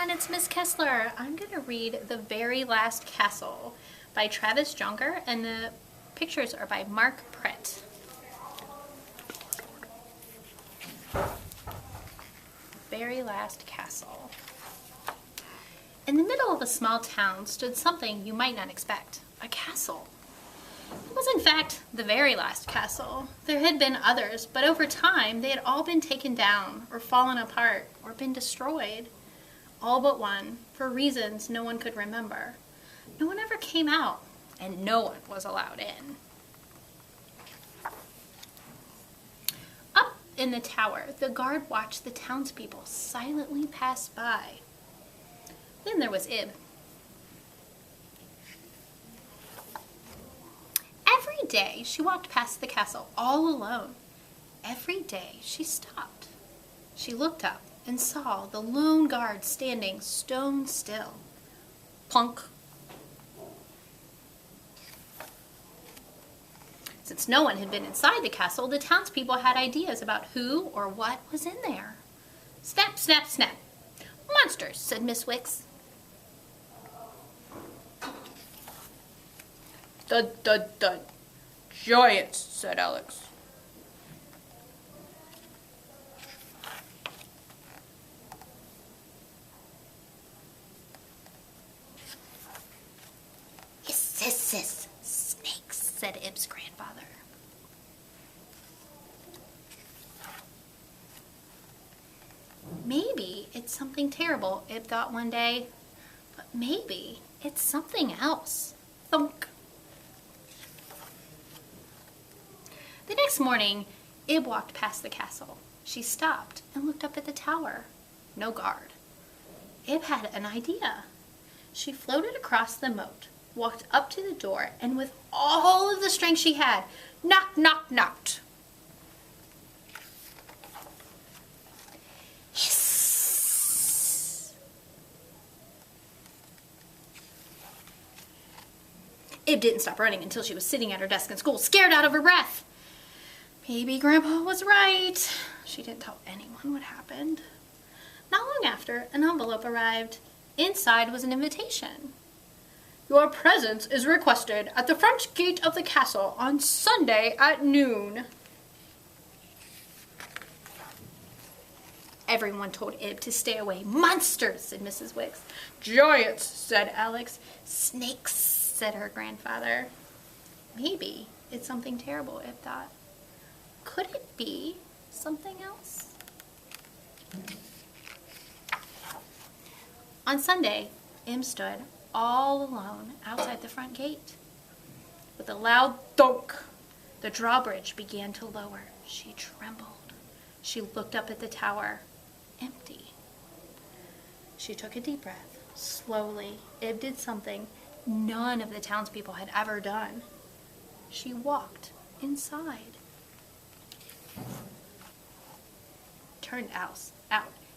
everyone, it's Miss Kessler. I'm going to read The Very Last Castle by Travis Jonker, and the pictures are by Mark Pritt. Very Last Castle. In the middle of a small town stood something you might not expect, a castle. It was in fact the very last castle. There had been others, but over time they had all been taken down or fallen apart or been destroyed. All but one, for reasons no one could remember. No one ever came out, and no one was allowed in. Up in the tower, the guard watched the townspeople silently pass by. Then there was Ib. Every day she walked past the castle all alone. Every day she stopped. She looked up and saw the lone guard standing stone still. Plunk. Since no one had been inside the castle, the townspeople had ideas about who or what was in there. Snap, snap, snap. Monsters, said Miss Wicks. Thud, thud, thud. Giants, said Alex. Hiss, hiss, hiss. Snakes, said Ib's grandfather. Maybe it's something terrible, Ib thought one day. But maybe it's something else. Thunk. The next morning, Ib walked past the castle. She stopped and looked up at the tower. No guard. Ib had an idea. She floated across the moat, walked up to the door, and with all of the strength she had, knock, knock, knocked. Hiss. Ib didn't stop running until she was sitting at her desk in school, scared out of her breath. Maybe Grandpa was right. She didn't tell anyone what happened. Not long after, an envelope arrived. Inside was an invitation. Your presence is requested at the front gate of the castle on Sunday at noon. Everyone told Ib to stay away. Monsters, said Mrs. Wicks. Giants, said Alex. Snakes, said her grandfather. Maybe it's something terrible, Ib thought. Could it be something else? On Sunday, Ib stood all alone outside the front gate. With a loud thunk, the drawbridge began to lower. She trembled. She looked up at the tower, empty. She took a deep breath. Slowly, Ib did something none of the townspeople had ever done. She walked inside. Turned out,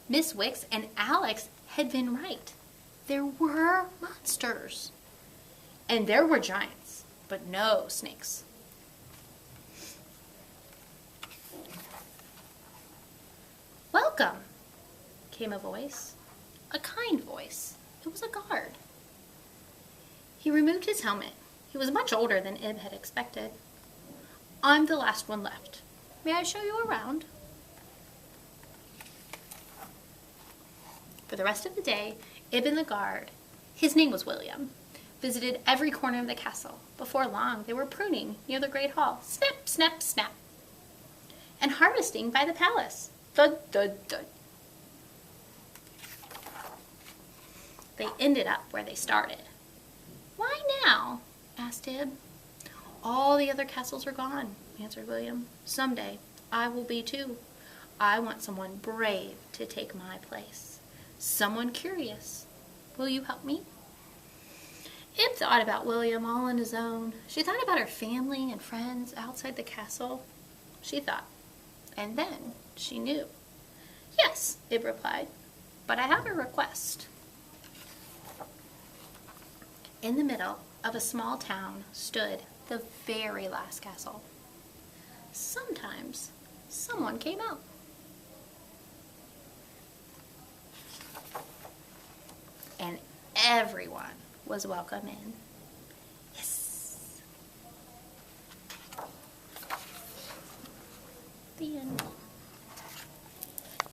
Miss Wicks and Alex had been right. There were monsters. And there were giants, but no snakes. Welcome, came a voice. A kind voice. It was a guard. He removed his helmet. He was much older than Ib had expected. I'm the last one left. May I show you around? For the rest of the day, Ib and the guard, his name was William, visited every corner of the castle. Before long, they were pruning near the great hall. Snap, snap, snap. And harvesting by the palace. Thud, thud, thud. They ended up where they started. Why now? Asked Ib. All the other castles are gone, answered William. Someday, I will be too. I want someone brave to take my place. Someone curious. Will you help me? Ib thought about William all on his own. She thought about her family and friends outside the castle. She thought. And then she knew. Yes, Ib replied, but I have a request. In the middle of a small town stood the very last castle. Sometimes someone came out. everyone was welcome in.